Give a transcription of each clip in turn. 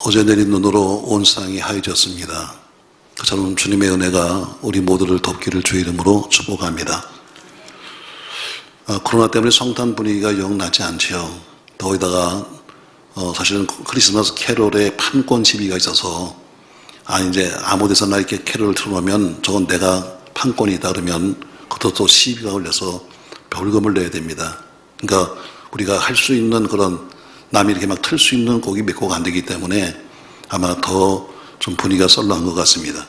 어제 내린 눈으로 온 세상이 하얘졌습니다. 그처럼 주님의 은혜가 우리 모두를 덮기를 주의 이름으로 축복합니다. 코로나 때문에 성탄 분위기가 영 나지 않지요. 더위다가 사실은 크리스마스 캐롤에 판권 시비가 있어서 이제 아무 데서나 이렇게 캐롤을 틀어놓으면 저건 내가 판권이다 그러면 그것도 또 시비가 걸려서 벌금을 내야 됩니다. 그러니까 우리가 할 수 있는 그런 남이 이렇게 막 틀 수 있는 곡이 몇 곡 안 되기 때문에 아마 더 좀 분위기가 썰렁한 것 같습니다.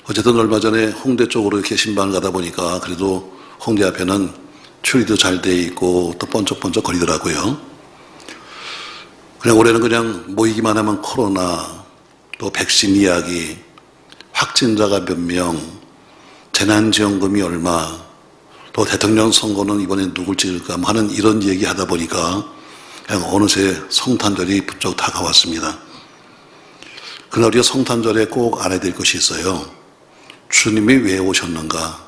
어쨌든 얼마 전에 홍대 쪽으로 이렇게 신방을 가다 보니까 그래도 홍대 앞에는 추리도 잘 돼 있고 또 번쩍번쩍 거리더라고요. 그냥 올해는 그냥 모이기만 하면 코로나, 또 백신 이야기, 확진자가 몇 명, 재난지원금이 얼마, 또 대통령 선거는 이번에 누굴 찍을까 하는 이런 얘기 하다 보니까 그냥 어느새 성탄절이 부쩍 다가왔습니다. 그러나 우리가 성탄절에 꼭 알아야 될 것이 있어요. 주님이 왜 오셨는가?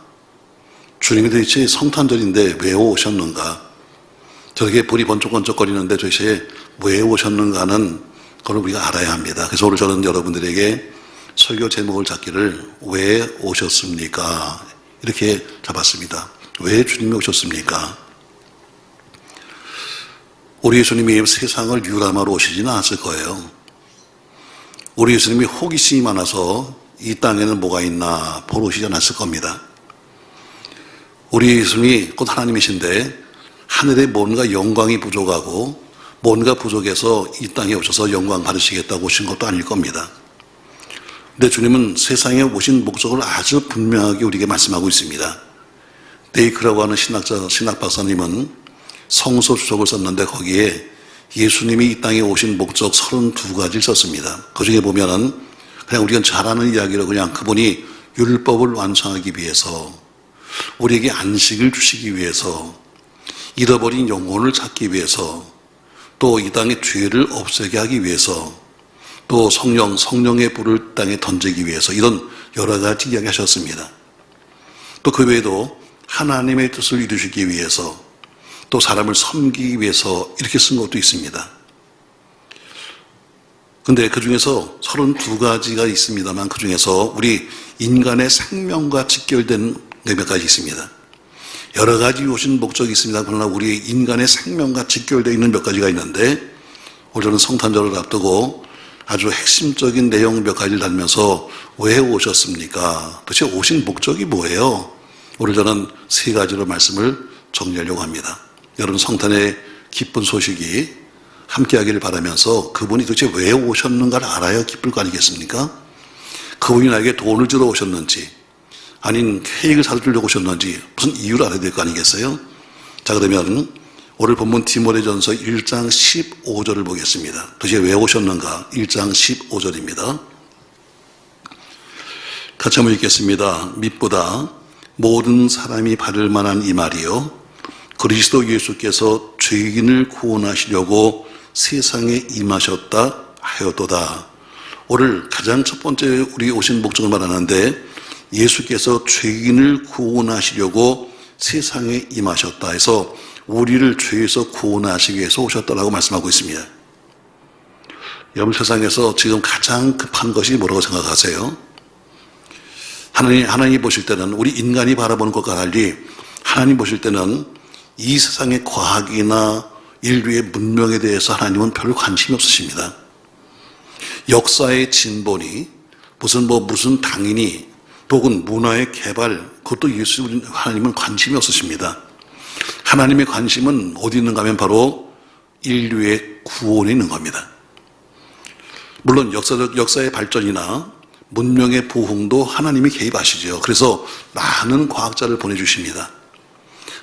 주님이 도대체 성탄절인데 왜 오셨는가? 저렇게 불이 번쩍번쩍거리는데 도대체 왜 오셨는가는 그걸 우리가 알아야 합니다. 그래서 오늘 저는 여러분들에게 설교 제목을 잡기를 왜 오셨습니까? 이렇게 잡았습니다. 왜 주님이 오셨습니까? 우리 예수님이 세상을 유람하러 오시지는 않았을 거예요. 우리 예수님이 호기심이 많아서 이 땅에는 뭐가 있나 보러 오시지 않았을 겁니다. 우리 예수님이 곧 하나님이신데 하늘에 뭔가 영광이 부족하고 뭔가 부족해서 이 땅에 오셔서 영광 받으시겠다고 오신 것도 아닐 겁니다. 근데 주님은 세상에 오신 목적을 아주 분명하게 우리에게 말씀하고 있습니다. 데이크라고 하는 신학 박사님은 성서 주석을 썼는데 거기에 예수님이 이 땅에 오신 목적 32가지를 썼습니다. 그 중에 보면은 그냥 우리가 잘 아는 이야기로 그냥 그분이 율법을 완성하기 위해서, 우리에게 안식을 주시기 위해서, 잃어버린 영혼을 찾기 위해서, 또 이 땅의 죄를 없애게 하기 위해서, 또 성령의 불을 땅에 던지기 위해서, 이런 여러 가지 이야기 하셨습니다. 또 그 외에도 하나님의 뜻을 이루시기 위해서, 또 사람을 섬기기 위해서 이렇게 쓴 것도 있습니다. 근데 그 중에서 32가지가 있습니다만 그 중에서 우리 인간의 생명과 직결된 몇 가지 있습니다. 여러 가지 오신 목적이 있습니다. 그러나 우리 인간의 생명과 직결되어 있는 몇 가지가 있는데 오늘은 성탄절을 앞두고 아주 핵심적인 내용 몇 가지를 다루면서 왜 오셨습니까? 도대체 오신 목적이 뭐예요? 오늘 저는 3가지로 말씀을 정리하려고 합니다. 여러분 성탄의 기쁜 소식이 함께하기를 바라면서 그분이 도대체 왜 오셨는가를 알아야 기쁠 거 아니겠습니까? 그분이 나에게 돈을 주러 오셨는지 아닌 케이크를 사주려고 오셨는지 무슨 이유를 알아야 될 거 아니겠어요? 자, 그러면 오늘 본문 디모데전서 1장 15절을 보겠습니다. 도대체 왜 오셨는가? 1장 15절입니다. 같이 한번 읽겠습니다. mit보다 모든 사람이 받을 만한 이 말이요 그리스도 예수께서 죄인을 구원하시려고 세상에 임하셨다 하였도다. 오늘 가장 첫 번째 우리 오신 목적을 말하는데 예수께서 죄인을 구원하시려고 세상에 임하셨다 해서 우리를 죄에서 구원하시기 위해서 오셨다라고 말씀하고 있습니다. 여러분 세상에서 지금 가장 급한 것이 뭐라고 생각하세요? 하나님 보실 때는 우리 인간이 바라보는 것과 달리 하나님 보실 때는 이 세상의 과학이나 인류의 문명에 대해서 하나님은 별 관심이 없으십니다. 역사의 진보니 무슨 당이니 혹은 문화의 개발 그것도 하나님은 관심이 없으십니다. 하나님의 관심은 어디 있는가 하면 바로 인류의 구원에 있는 겁니다. 물론 역사의 발전이나 문명의 부흥도 하나님이 개입하시죠. 그래서 많은 과학자를 보내주십니다.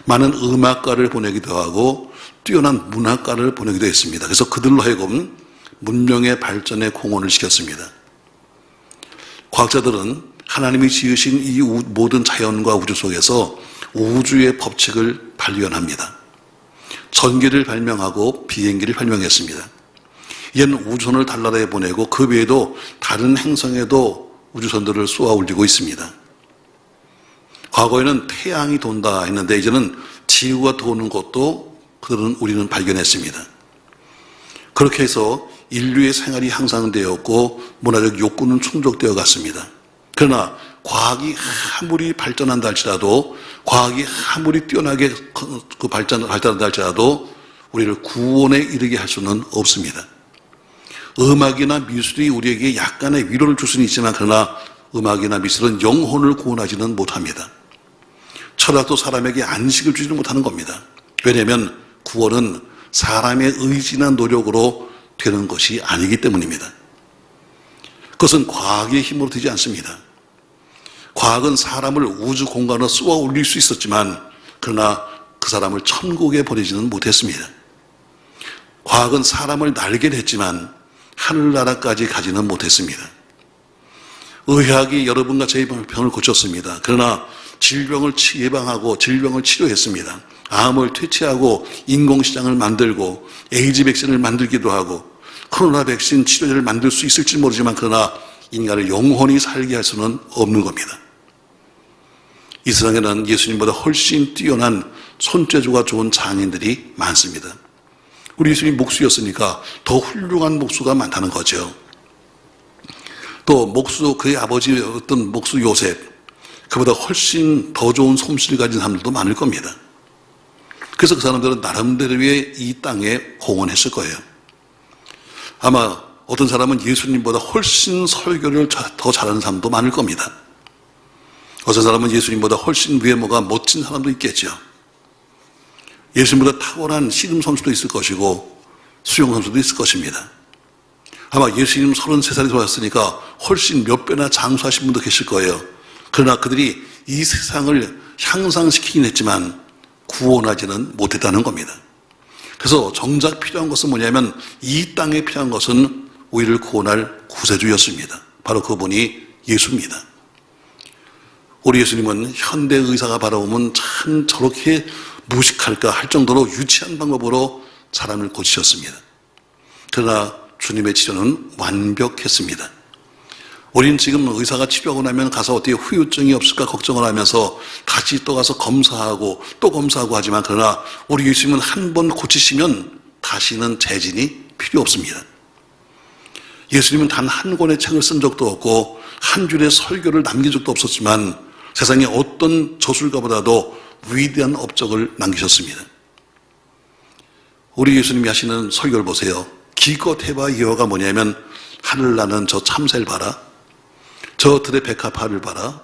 많은 음악가를 보내기도 하고 뛰어난 문학가를 보내기도 했습니다. 그래서 그들로 하여금 문명의 발전에 공헌을 시켰습니다. 과학자들은 하나님이 지으신 이 모든 자연과 우주 속에서 우주의 법칙을 발견합니다. 전기를 발명하고 비행기를 발명했습니다. 이제는 우주선을 달나라에 보내고 그 외에도 다른 행성에도 우주선들을 쏘아 올리고 있습니다. 과거에는 태양이 돈다 했는데 이제는 지구가 도는 것도 우리는 발견했습니다. 그렇게 해서 인류의 생활이 향상되었고 문화적 욕구는 충족되어 갔습니다. 그러나 과학이 아무리 발전한다 할지라도, 과학이 아무리 뛰어나게 발전한다 할지라도 우리를 구원에 이르게 할 수는 없습니다. 음악이나 미술이 우리에게 약간의 위로를 줄 수는 있지만, 그러나 음악이나 미술은 영혼을 구원하지는 못합니다. 철학도 사람에게 안식을 주지 못하는 겁니다. 왜냐하면 구원은 사람의 의지나 노력으로 되는 것이 아니기 때문입니다. 그것은 과학의 힘으로 되지 않습니다. 과학은 사람을 우주 공간으로 쏘아 올릴 수 있었지만, 그러나 그 사람을 천국에 보내지는 못했습니다. 과학은 사람을 날게 했지만 하늘나라까지 가지는 못했습니다. 의학이 여러분과 제 병을 고쳤습니다. 그러나 질병을 예방하고 질병을 치료했습니다. 암을 퇴치하고 인공시장을 만들고 에이즈 백신을 만들기도 하고 코로나 백신 치료제를 만들 수 있을지 모르지만, 그러나 인간을 영원히 살게 할 수는 없는 겁니다. 이 세상에는 예수님보다 훨씬 뛰어난 손재주가 좋은 장인들이 많습니다. 우리 예수님 목수였으니까 더 훌륭한 목수가 많다는 거죠. 또 목수, 그의 아버지였던 목수 요셉, 그보다 훨씬 더 좋은 솜씨를 가진 사람들도 많을 겁니다. 그래서 그 사람들은 나름대로의 이 땅에 공헌했을 거예요. 아마 어떤 사람은 예수님보다 훨씬 설교를 더 잘하는 사람도 많을 겁니다. 어떤 사람은 예수님보다 훨씬 외모가 멋진 사람도 있겠죠. 예수님보다 탁월한 씨름 선수도 있을 것이고 수영 선수도 있을 것입니다. 아마 예수님 33살이 돌아왔으니까 훨씬 몇 배나 장수하신 분도 계실 거예요. 그러나 그들이 이 세상을 향상시키긴 했지만 구원하지는 못했다는 겁니다. 그래서 정작 필요한 것은 뭐냐면, 이 땅에 필요한 것은 우리를 구원할 구세주였습니다. 바로 그분이 예수입니다. 우리 예수님은 현대 의사가 바라보면 참 저렇게 무식할까 할 정도로 유치한 방법으로 사람을 고치셨습니다. 그러나 주님의 치료는 완벽했습니다. 우리는 지금 의사가 치료하고 나면 가서 어떻게 후유증이 없을까 걱정을 하면서 다시 또 가서 검사하고 또 검사하고 하지만, 그러나 우리 예수님은 한 번 고치시면 다시는 재진이 필요 없습니다. 예수님은 단 한 권의 책을 쓴 적도 없고 한 줄의 설교를 남긴 적도 없었지만 세상에 어떤 저술가보다도 위대한 업적을 남기셨습니다. 우리 예수님이 하시는 설교를 보세요. 기껏 해봐 이어가 뭐냐면, 하늘 나는 저 참새를 봐라, 저 들의 백합화를 봐라,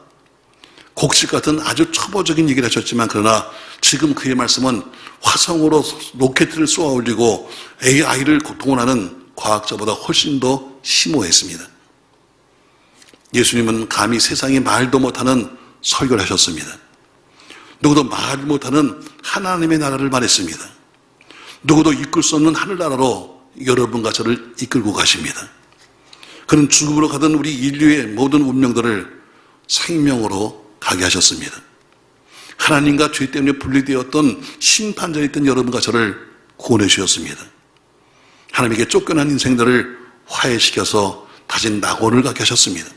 곡식 같은 아주 초보적인 얘기를 하셨지만, 그러나 지금 그의 말씀은 화성으로 로켓을 쏘아 올리고 AI를 동원하는 과학자보다 훨씬 더 심오했습니다. 예수님은 감히 세상이 말도 못하는 설교를 하셨습니다. 누구도 말 못하는 하나님의 나라를 말했습니다. 누구도 이끌 수 없는 하늘나라로 여러분과 저를 이끌고 가십니다. 그는 죽음으로 가던 우리 인류의 모든 운명들을 생명으로 가게 하셨습니다. 하나님과 죄 때문에 분리되었던 심판자에 있던 여러분과 저를 구원해 주셨습니다. 하나님에게 쫓겨난 인생들을 화해시켜서 다시 낙원을 갖게 하셨습니다.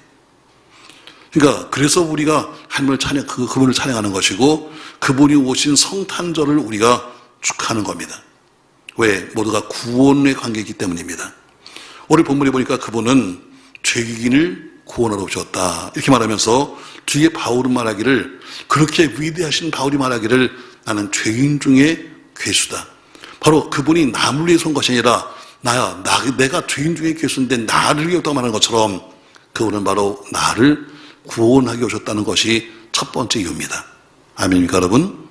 그러니까 그래서 우리가 하나님을 그분을 찬양하는 것이고, 그분이 오신 성탄절을 우리가 축하하는 겁니다. 왜? 모두가 구원의 관계이기 때문입니다. 오늘 본문에 보니까 그분은 죄인을 구원하러 오셨다 이렇게 말하면서, 뒤에 바울은 말하기를, 그렇게 위대하신 바울이 말하기를, 나는 죄인 중에 괴수다. 바로 그분이 남을 위해서 온 것이 아니라 내가 죄인 중에 괴수인데 나를 위해 왔다고 말하는 것처럼, 그분은 바로 나를 구원하게 오셨다는 것이 첫 번째 이유입니다. 아멘입니까 여러분?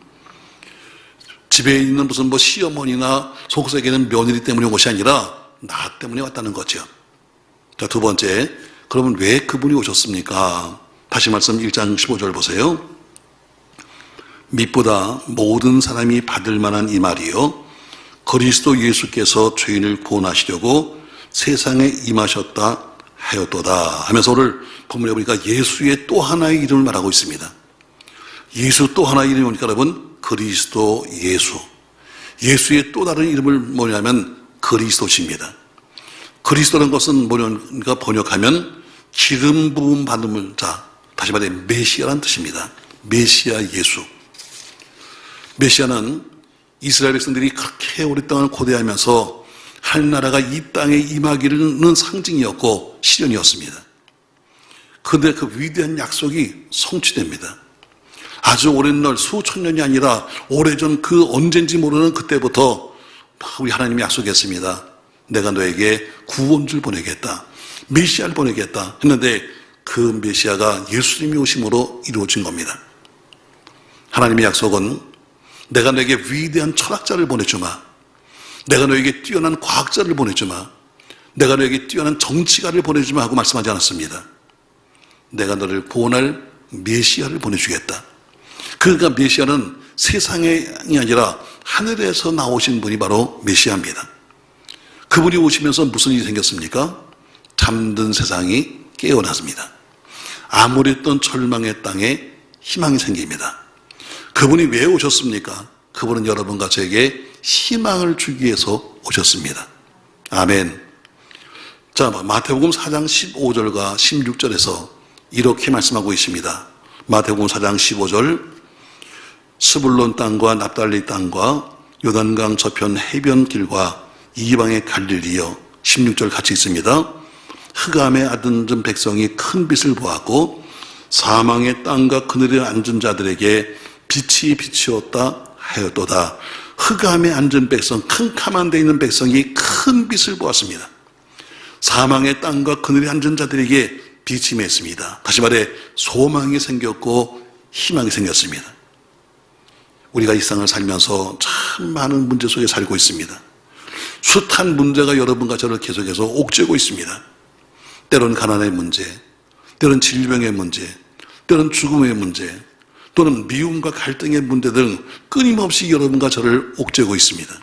집에 있는 무슨 시어머니나 속세에 있는 며느리 때문에 온 것이 아니라 나 때문에 왔다는 거죠. 자, 두 번째, 그러면 왜 그분이 오셨습니까? 다시 말씀 1장 15절 보세요. 밑보다 모든 사람이 받을 만한 이 말이요, 그리스도 예수께서 죄인을 구원하시려고 세상에 임하셨다 하였도다 하면서 오늘 본문에 보니까 예수의 또 하나의 이름을 말하고 있습니다. 예수 또 하나의 이름이 보니까 여러분, 그리스도 예수. 예수의 또 다른 이름을 뭐냐면 그리스도십니다. 그리스도라는 것은 뭐냐니까 번역하면 기름 부음 받는 자, 다시 말해 메시아라는 뜻입니다. 메시아 예수. 메시아는 이스라엘 백성들이 그렇게 오랫동안 고대하면서 하늘나라가 이 땅에 임하기는 상징이었고 실현이었습니다. 그런데 그 위대한 약속이 성취됩니다. 아주 오랜 날 수천 년이 아니라 오래전 그 언젠지 모르는 그때부터 우리 하나님이 약속했습니다. 내가 너에게 구원주를 보내겠다. 메시아를 보내겠다 했는데 그 메시아가 예수님이 오심으로 이루어진 겁니다. 하나님의 약속은 내가 너에게 위대한 철학자를 보내주마. 내가 너에게 뛰어난 과학자를 보내주마. 내가 너에게 뛰어난 정치가를 보내주마 하고 말씀하지 않았습니다. 내가 너를 구원할 메시아를 보내주겠다. 그러니까 메시아는 세상이 아니라 하늘에서 나오신 분이 바로 메시아입니다. 그분이 오시면서 무슨 일이 생겼습니까? 잠든 세상이 깨어났습니다. 암울했던 절망의 땅에 희망이 생깁니다. 그분이 왜 오셨습니까? 그분은 여러분과 저에게 희망을 주기 위해서 오셨습니다. 아멘. 자, 마태복음 4장 15절과 16절에서 이렇게 말씀하고 있습니다. 마태복음 4장 15절, 스불론 땅과 납달리 땅과 요단강 저편 해변길과 이방의 갈릴리여. 16절 같이 있습니다. 흑암에 앉은 백성이 큰 빛을 보았고 사망의 땅과 그늘에 앉은 자들에게 빛이 비치었다 하였도다. 흑암에 앉은 백성, 캄캄한 데 있는 백성이 큰 빛을 보았습니다. 사망의 땅과 그늘에 앉은 자들에게 빛이 임했습니다. 다시 말해 소망이 생겼고 희망이 생겼습니다. 우리가 이 세상을 살면서 참 많은 문제 속에 살고 있습니다. 숱한 문제가 여러분과 저를 계속해서 옥죄고 있습니다. 때론 가난의 문제, 때론 질병의 문제, 때론 죽음의 문제, 또는 미움과 갈등의 문제 등 끊임없이 여러분과 저를 옥죄고 있습니다.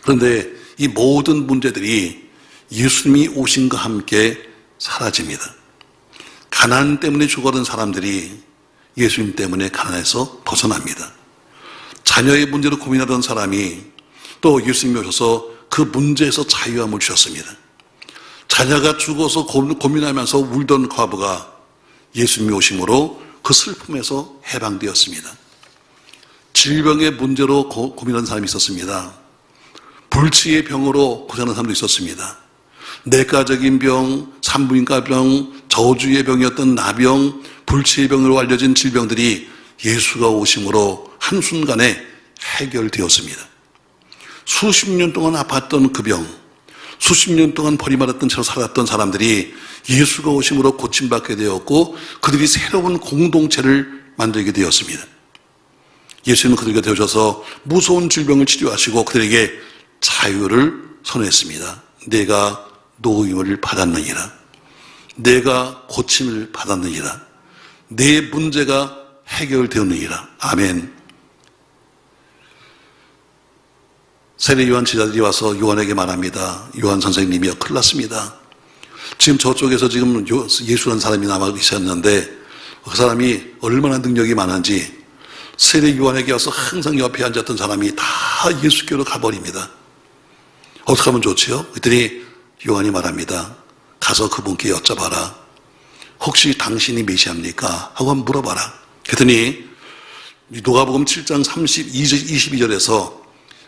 그런데 이 모든 문제들이 예수님이 오심과 함께 사라집니다. 가난 때문에 죽어든 사람들이 예수님 때문에 가난에서 벗어납니다. 자녀의 문제로 고민하던 사람이 또 예수님이 오셔서 그 문제에서 자유함을 주셨습니다. 자녀가 죽어서 고민하면서 울던 과부가 예수님이 오심으로 그 슬픔에서 해방되었습니다. 질병의 문제로 고민하는 사람이 있었습니다. 불치의 병으로 고생하는 사람도 있었습니다. 내과적인 병, 산부인과 병, 저주의 병이었던 나병, 불치의 병으로 알려진 질병들이 예수가 오심으로 한순간에 해결되었습니다. 수십 년 동안 아팠던 그 병, 수십 년 동안 버림받았던 채로 살았던 사람들이 예수가 오심으로 고침받게 되었고 그들이 새로운 공동체를 만들게 되었습니다. 예수님은 그들에게 되어셔서 무서운 질병을 치료하시고 그들에게 자유를 선했습니다. 내가 노임을 받았느니라. 내가 고침을 받았느니라. 내 문제가 해결되었느니라. 아멘. 세례 요한 제자들이 와서 요한에게 말합니다. 요한 선생님이요, 큰일 났습니다. 지금 저쪽에서 지금 예수라는 사람이 남아 계셨는데 그 사람이 얼마나 능력이 많은지 세례 요한에게 와서 항상 옆에 앉았던 사람이 다 예수께로 가버립니다. 어떻게 하면 좋지요? 그랬더니 요한이 말합니다. 가서 그분께 여쭤봐라. 혹시 당신이 메시아입니까? 하고 한번 물어봐라. 그랬더니 누가복음 7장 22절에서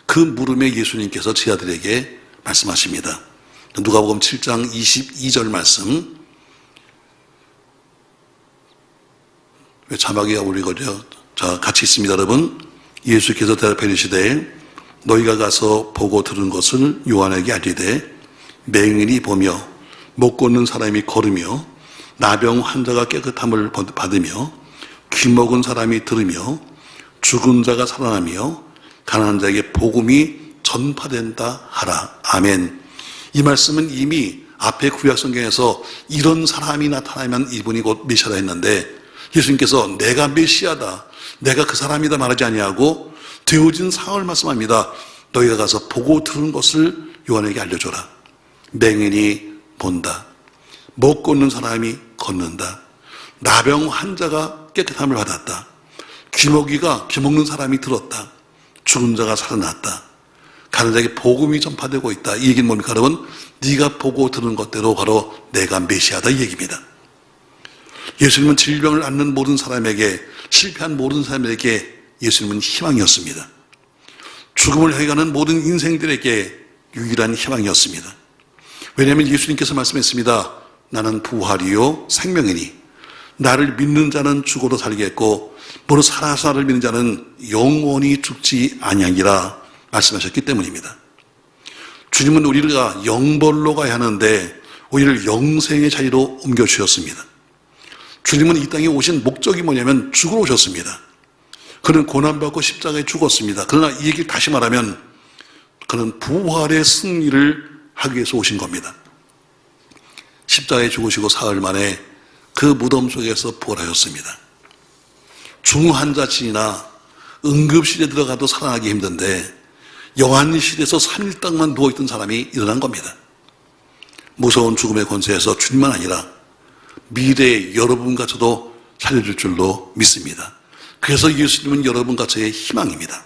그 물음에 예수님께서 제자들에게 말씀하십니다. 누가복음 7장 22절 말씀. 왜 자막이 올리거든요? 자, 같이 있습니다, 여러분. 예수께서 대답해 이르시되 너희가 가서 보고 들은 것을 요한에게 알리되 맹인이 보며 못 걷는 사람이 걸으며 나병 환자가 깨끗함을 받으며 귀먹은 사람이 들으며 죽은 자가 살아나며 가난한 자에게 복음이 전파된다 하라. 아멘. 이 말씀은 이미 앞에 구약성경에서 이런 사람이 나타나면 이분이 곧 메시아다 했는데 예수님께서 내가 메시아다, 내가 그 사람이다 말하지 아니하고 되어진 상황을 말씀합니다. 너희가 가서 보고 들은 것을 요한에게 알려줘라. 맹인이 본다. 못 걷는 사람이 걷는다. 나병 환자가 깨끗함을 받았다. 귀먹이가 귀먹는 사람이 들었다. 죽은 자가 살아났다. 가는 자에게 복음이 전파되고 있다. 이 얘기는 뭡니까 여러분? 네가 보고 들은 것대로 바로 내가 메시아다 이 얘기입니다. 예수님은 질병을 앓는 모든 사람에게, 실패한 모든 사람에게 예수님은 희망이었습니다. 죽음을 향해 가는 모든 인생들에게 유일한 희망이었습니다. 왜냐하면 예수님께서 말씀했습니다. 나는 부활이요 생명이니 나를 믿는 자는 죽어도 살겠고 무릇 살아서 나를 믿는 자는 영원히 죽지 아니하리라 말씀하셨기 때문입니다. 주님은 우리가 영벌로 가야 하는데 우리를 영생의 자리로 옮겨주셨습니다. 주님은 이 땅에 오신 목적이 뭐냐면 죽으러 오셨습니다. 그는 고난받고 십자가에 죽었습니다. 그러나 이 얘기를 다시 말하면 그는 부활의 승리를 하기 위해서 오신 겁니다. 십자가에 죽으시고 사흘 만에 그 무덤 속에서 부활하셨습니다. 중환자실이나 응급실에 들어가도 살아나기 힘든데 영안실에서 3일 동안 누워있던 사람이 일어난 겁니다. 무서운 죽음의 권세에서 주님만 아니라 미래의 여러분과 저도 살려줄 줄로 믿습니다. 그래서 예수님은 여러분과 저의 희망입니다.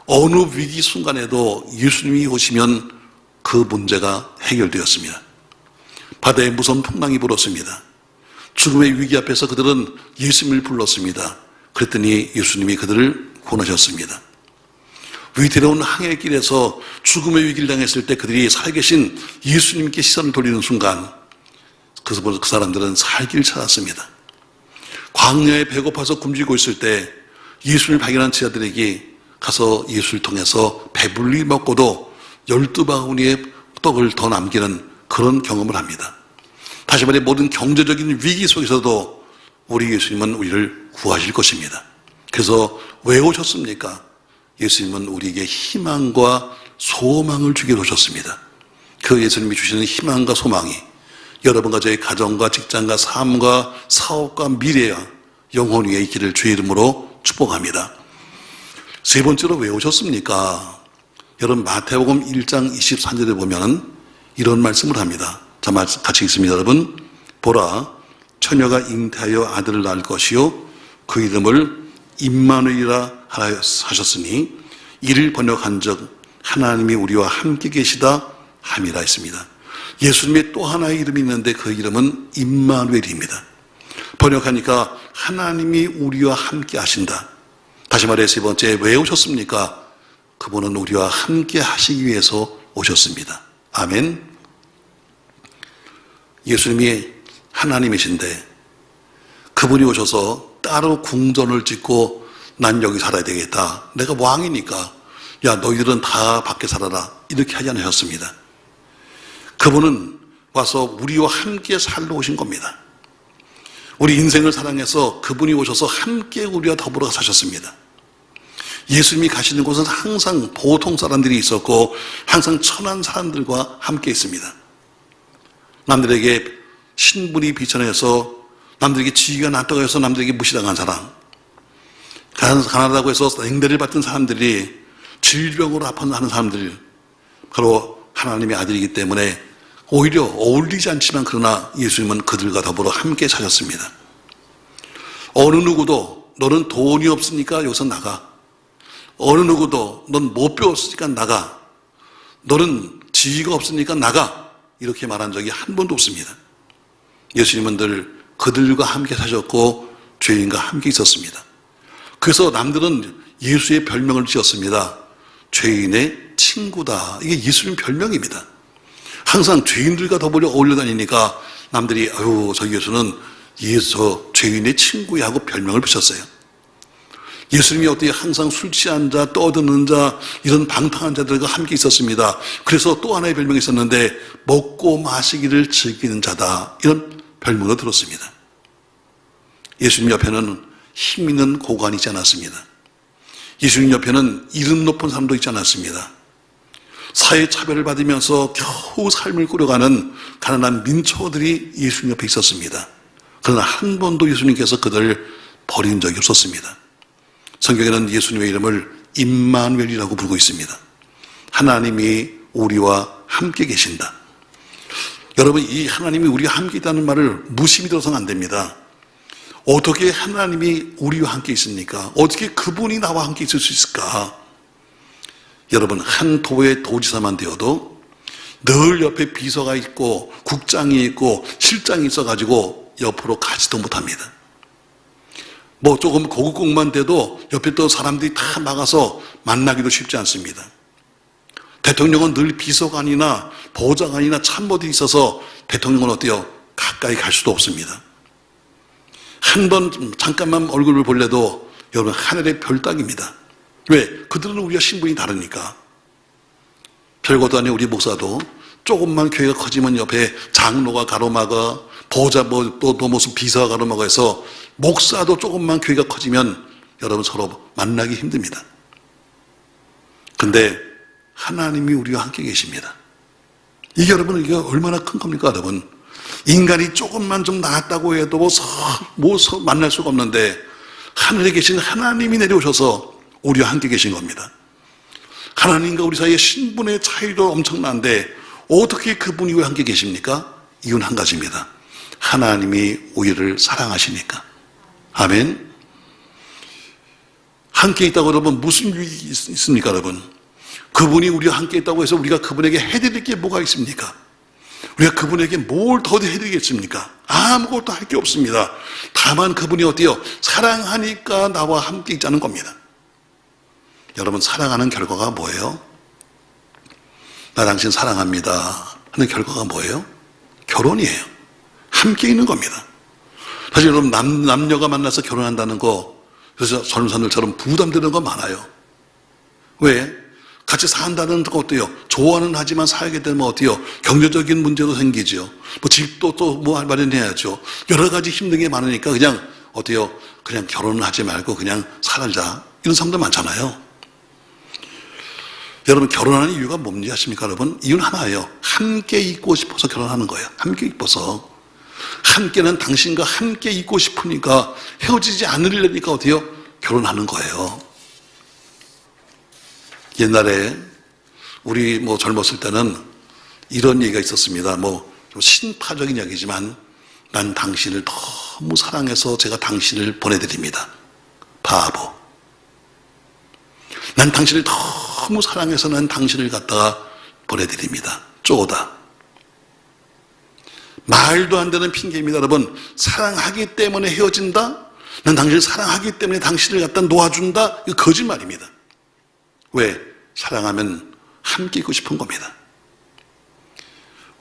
어느 위기 순간에도 예수님이 오시면 그 문제가 해결되었습니다. 바다에 무서운 풍랑이 불었습니다. 죽음의 위기 앞에서 그들은 예수님을 불렀습니다. 그랬더니 예수님이 그들을 구원하셨습니다. 위태로운 항해길에서 죽음의 위기를 당했을 때 그들이 살아계신 예수님께 시선을 돌리는 순간 그 사람들은 살기를 찾았습니다. 광야에 배고파서 굶주리고 있을 때 예수를 발견한 제자들에게 가서 예수를 통해서 배불리 먹고도 12바구니의 떡을 더 남기는 그런 경험을 합니다. 다시 말해 모든 경제적인 위기 속에서도 우리 예수님은 우리를 구하실 것입니다. 그래서 왜 오셨습니까? 예수님은 우리에게 희망과 소망을 주기로 오셨습니다. 그 예수님이 주시는 희망과 소망이 여러분과 저의 가정과 직장과 삶과 사업과 미래와 영혼 위에 있기를 주의 이름으로 축복합니다. 세 번째로 왜 오셨습니까? 여러분 마태복음 1장 24절에 보면 이런 말씀을 합니다. 자, 같이 읽습니다. 여러분 보라 처녀가 잉태하여 아들을 낳을 것이요 그 이름을 임마누엘이라 하셨으니 이를 번역한즉 하나님이 우리와 함께 계시다 함이라 했습니다. 예수님의 또 하나의 이름이 있는데 그 이름은 임마누엘입니다. 번역하니까 하나님이 우리와 함께 하신다. 다시 말해 세 번째 왜 오셨습니까? 그분은 우리와 함께 하시기 위해서 오셨습니다. 아멘. 예수님이 하나님이신데 그분이 오셔서 따로 궁전을 짓고 난 여기 살아야 되겠다. 내가 왕이니까 야 너희들은 다 밖에 살아라. 이렇게 하지 않으셨습니다. 그분은 와서 우리와 함께 살러 오신 겁니다. 우리 인생을 사랑해서 그분이 오셔서 함께 우리와 더불어 사셨습니다. 예수님이 가시는 곳은 항상 보통 사람들이 있었고 항상 천한 사람들과 함께 있습니다. 남들에게 신분이 비천해서 남들에게 지위가 낮다고 해서 남들에게 무시당한 사람, 가난하다고 해서 냉대를 받던 사람들이 질병으로 아파하는 사람들, 바로 하나님의 아들이기 때문에 오히려 어울리지 않지만 그러나 예수님은 그들과 더불어 함께 사셨습니다. 어느 누구도 너는 돈이 없으니까 여기서 나가, 어느 누구도 넌 못 배웠으니까 나가, 너는 지위가 없으니까 나가, 이렇게 말한 적이 한 번도 없습니다. 예수님은 늘 그들과 함께 사셨고 죄인과 함께 있었습니다. 그래서 남들은 예수의 별명을 지었습니다. 죄인의 친구다. 이게 예수님 별명입니다. 항상 죄인들과 더불어 어울려 다니니까 남들이 아유 저 예수는 저 죄인의 친구야 하고 별명을 붙였어요. 예수님이 어떻게 항상 술 취한 자, 떠드는 자, 이런 방탕한 자들과 함께 있었습니다. 그래서 또 하나의 별명이 있었는데 먹고 마시기를 즐기는 자다. 이런 별명을 들었습니다. 예수님 옆에는 힘 있는 고관이 있지 않았습니다. 예수님 옆에는 이름 높은 사람도 있지 않았습니다. 사회 차별을 받으면서 겨우 삶을 꾸려가는 가난한 민초들이 예수님 옆에 있었습니다. 그러나 한 번도 예수님께서 그들을 버린 적이 없었습니다. 성경에는 예수님의 이름을 임마누엘이라고 부르고 있습니다. 하나님이 우리와 함께 계신다. 여러분, 이 하나님이 우리와 함께 있다는 말을 무심히 들어서는 안 됩니다. 어떻게 하나님이 우리와 함께 있습니까? 어떻게 그분이 나와 함께 있을 수 있을까? 여러분, 한 도의 도지사만 되어도 늘 옆에 비서가 있고 국장이 있고 실장이 있어가지고 옆으로 가지도 못합니다. 뭐 조금 고국공만 돼도 옆에 또 사람들이 다 막아서 만나기도 쉽지 않습니다. 대통령은 늘 비서관이나 보좌관이나 참모들이 있어서 대통령은 어때요? 가까이 갈 수도 없습니다. 한 번 잠깐만 얼굴을 볼래도 여러분 하늘의 별 따기입니다. 왜? 그들은 우리와 신분이 다르니까. 별것도 아닌 우리 목사도 조금만 교회가 커지면 옆에 장로가 가로막아, 보좌 또 무슨 비서가 가로막아 해서 목사도 조금만 교회가 커지면 여러분 서로 만나기 힘듭니다. 근데 하나님이 우리와 함께 계십니다. 이게 여러분 이게 얼마나 큰 겁니까 여러분? 인간이 조금만 좀 나았다고 해도 만날 수가 없는데 하늘에 계신 하나님이 내려오셔서 우리와 함께 계신 겁니다. 하나님과 우리 사이의 신분의 차이도 엄청난데 어떻게 그분이 왜 함께 계십니까? 이유는 한 가지입니다. 하나님이 우리를 사랑하시니까. 아멘. 함께 있다고 여러분 무슨 유익이 있습니까 여러분? 그분이 우리와 함께 있다고 해서 우리가 그분에게 해드릴 게 뭐가 있습니까? 우리가 그분에게 뭘 더 해드리겠습니까? 아무것도 할 게 없습니다. 다만 그분이 어때요? 사랑하니까 나와 함께 있자는 겁니다. 여러분 사랑하는 결과가 뭐예요? 나 당신 사랑합니다 하는 결과가 뭐예요? 결혼이에요. 함께 있는 겁니다. 사실 여러분 남녀가 만나서 결혼한다는 거 그래서 전사들처럼 부담되는 거 많아요. 왜? 같이 산다는 거 어때요? 좋아는 하지만 살게 되면 어때요? 경제적인 문제도 생기죠. 뭐 집도 또 뭐 마련해야죠. 여러 가지 힘든 게 많으니까 그냥 어때요? 그냥 결혼을 하지 말고 그냥 살자. 이런 사람들 많잖아요. 여러분 결혼하는 이유가 뭔지 아십니까 여러분? 이유는 하나예요. 함께 있고 싶어서 결혼하는 거예요. 함께 있어서. 함께는 당신과 함께 있고 싶으니까 헤어지지 않으려니까 어때요? 결혼하는 거예요. 옛날에 우리 뭐 젊었을 때는 이런 얘기가 있었습니다. 뭐 좀 신파적인 이야기지만 난 당신을 너무 사랑해서 제가 당신을 보내드립니다. 바보. 난 당신을 너무 사랑해서 난 당신을 갖다가 보내드립니다. 쪼다. 말도 안 되는 핑계입니다. 여러분 사랑하기 때문에 헤어진다? 난 당신을 사랑하기 때문에 당신을 갖다 놓아준다? 이거 거짓말입니다. 왜? 사랑하면 함께 있고 싶은 겁니다.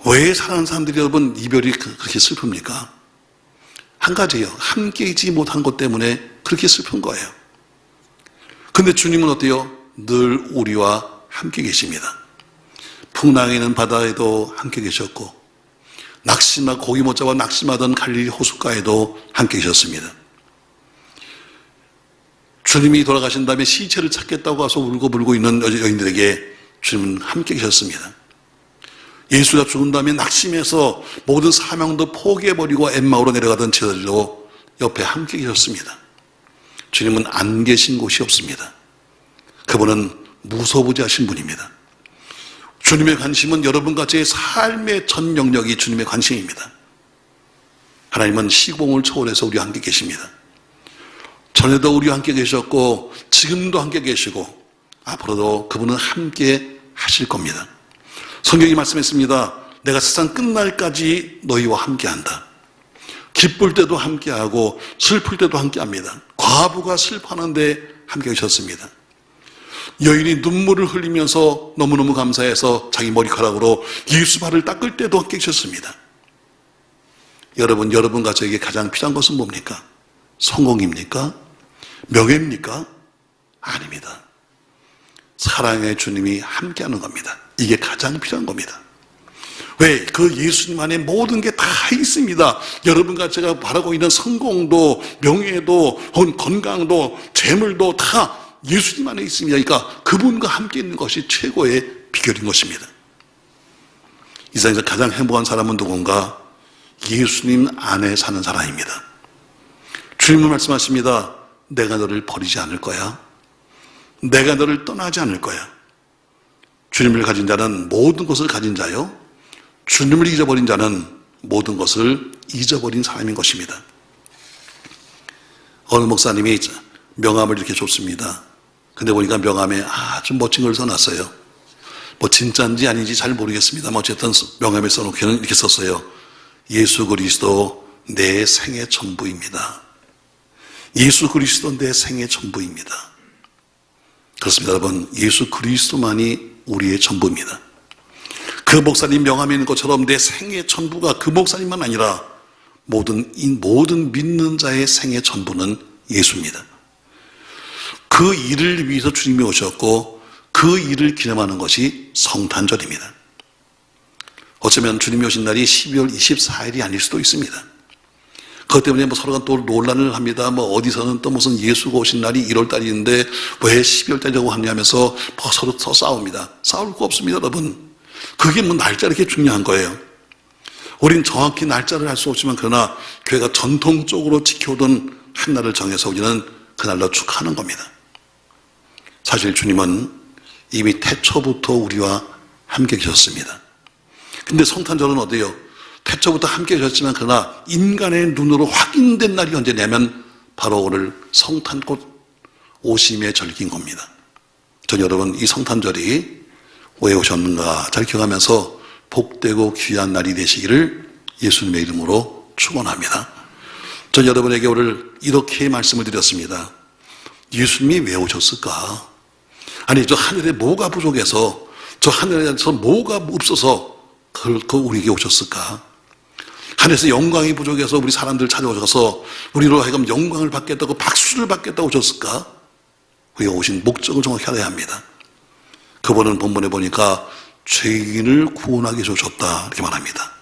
왜 사랑하는 사람들이 여러분 이별이 그렇게 슬픕니까? 한 가지예요. 함께 있지 못한 것 때문에 그렇게 슬픈 거예요. 근데 주님은 어때요? 늘 우리와 함께 계십니다. 풍랑이 있는 바다에도 함께 계셨고 고기 못 잡아 낙심하던 갈릴리 호숫가에도 함께 계셨습니다. 주님이 돌아가신 다음에 시체를 찾겠다고 와서 울고 있는 여인들에게 주님은 함께 계셨습니다. 예수가 죽은 다음에 낙심해서 모든 사명도 포기해버리고 엠마오로 내려가던 제자들도 옆에 함께 계셨습니다. 주님은 안 계신 곳이 없습니다. 그분은 무소부지하신 분입니다. 주님의 관심은 여러분과 제 삶의 전 영역이 주님의 관심입니다. 하나님은 시공을 초월해서 우리와 함께 계십니다. 전에도 우리와 함께 계셨고 지금도 함께 계시고 앞으로도 그분은 함께 하실 겁니다. 성경이 말씀했습니다. 내가 세상 끝날까지 너희와 함께한다. 기쁠 때도 함께하고 슬플 때도 함께합니다. 과부가 슬퍼하는데 함께 하셨습니다. 여인이 눈물을 흘리면서 너무너무 감사해서 자기 머리카락으로 예수 발을 닦을 때도 함께 하셨습니다. 여러분과 저에게 가장 필요한 것은 뭡니까? 성공입니까? 명예입니까? 아닙니다. 사랑의 주님이 함께하는 겁니다. 이게 가장 필요한 겁니다. 왜? 그 예수님 안에 모든 게 다 있습니다. 여러분과 제가 바라고 있는 성공도 명예도 건강도 재물도 다 예수님 안에 있습니다. 그러니까 그분과 함께 있는 것이 최고의 비결인 것입니다. 이 세상에서 가장 행복한 사람은 누군가? 예수님 안에 사는 사람입니다. 주님은 말씀하십니다. 내가 너를 버리지 않을 거야. 내가 너를 떠나지 않을 거야. 주님을 가진 자는 모든 것을 가진 자요. 주님을 잊어버린 자는 모든 것을 잊어버린 사람인 것입니다. 어느 목사님이 명함을 이렇게 줬습니다. 근데 보니까 명함에 아주 멋진 걸 써놨어요. 뭐 진짜인지 아닌지 잘 모르겠습니다만 어쨌든 명함에 써놓기는 이렇게 썼어요. 예수 그리스도 내 생의 전부입니다. 예수 그리스도 내 생의 전부입니다. 그렇습니다. 여러분, 예수 그리스도만이 우리의 전부입니다. 그 목사님 명함에 있는 것처럼 내 생의 전부가 그 목사님만 아니라 모든 믿는 자의 생의 전부는 예수입니다. 그 일을 위해서 주님이 오셨고 그 일을 기념하는 것이 성탄절입니다. 어쩌면 주님이 오신 날이 12월 24일이 아닐 수도 있습니다. 그것 때문에 서로가 또 논란을 합니다. 어디서는 또 무슨 예수가 오신 날이 1월 달인데 왜 12월 달이라고 하냐면서 서로 싸웁니다. 싸울 거 없습니다, 여러분. 그게 날짜 이렇게 중요한 거예요. 우린 정확히 날짜를 알 수 없지만 그러나 교회가 전통적으로 지켜오던 한 날을 정해서 우리는 그날로 축하하는 겁니다. 사실 주님은 이미 태초부터 우리와 함께 계셨습니다. 근데 성탄절은 어때요? 태초부터 함께 계셨지만 그러나 인간의 눈으로 확인된 날이 언제냐면 바로 오늘 성탄꽃 오심의 절기인 겁니다. 전 여러분 이 성탄절이 왜 오셨는가 잘 기억하면서 복되고 귀한 날이 되시기를 예수님의 이름으로 축원합니다. 전 여러분에게 오늘 이렇게 말씀을 드렸습니다. 예수님이 왜 오셨을까? 아니 저 하늘에 뭐가 부족해서 저 하늘에서 뭐가 없어서 우리에게 오셨을까? 하늘에서 영광이 부족해서 우리 사람들 찾아오셔서 우리로 하여금 영광을 받겠다고 박수를 받겠다고 오셨을까? 그에 오신 목적을 정확히 알아야 합니다. 그분은 본문에 보니까 죄인을 구원하기 위해서 오셨다 이렇게 말합니다.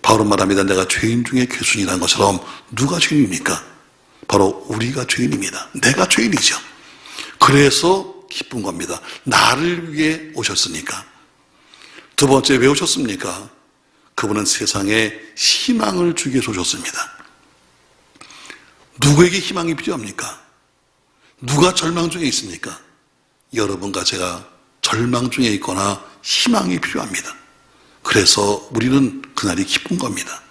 바울은 말합니다. 내가 죄인 중에 괴순이라는 것처럼 누가 죄인입니까? 바로 우리가 죄인입니다. 내가 죄인이죠. 그래서 기쁜 겁니다. 나를 위해 오셨으니까. 두 번째 왜 오셨습니까? 그분은 세상에 희망을 주기 위해서 오셨습니다. 누구에게 희망이 필요합니까? 누가 절망 중에 있습니까? 여러분과 제가 절망 중에 있거나 희망이 필요합니다. 그래서 우리는 그날이 기쁜 겁니다.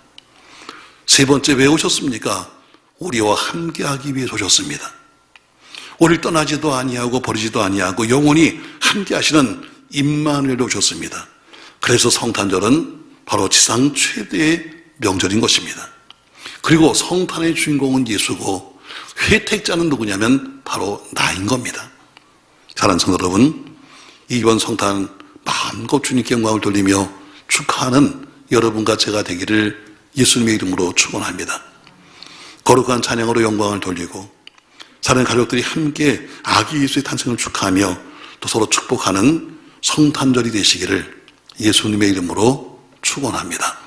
세 번째 왜 오셨습니까? 우리와 함께하기 위해 오셨습니다. 우리를 떠나지도 아니하고 버리지도 아니하고 영원히 함께하시는 임마누엘로 오셨습니다. 그래서 성탄절은 바로 지상 최대의 명절인 것입니다. 그리고 성탄의 주인공은 예수고 혜택자는 누구냐면 바로 나인 겁니다. 사랑하는 성도 여러분, 이번 성탄 마음껏 주님께 영광을 돌리며 축하하는 여러분과 제가 되기를 예수님의 이름으로 축원합니다. 거룩한 찬양으로 영광을 돌리고 사는 가족들이 함께 아기 예수의 탄생을 축하하며 또 서로 축복하는 성탄절이 되시기를 예수님의 이름으로 축원합니다.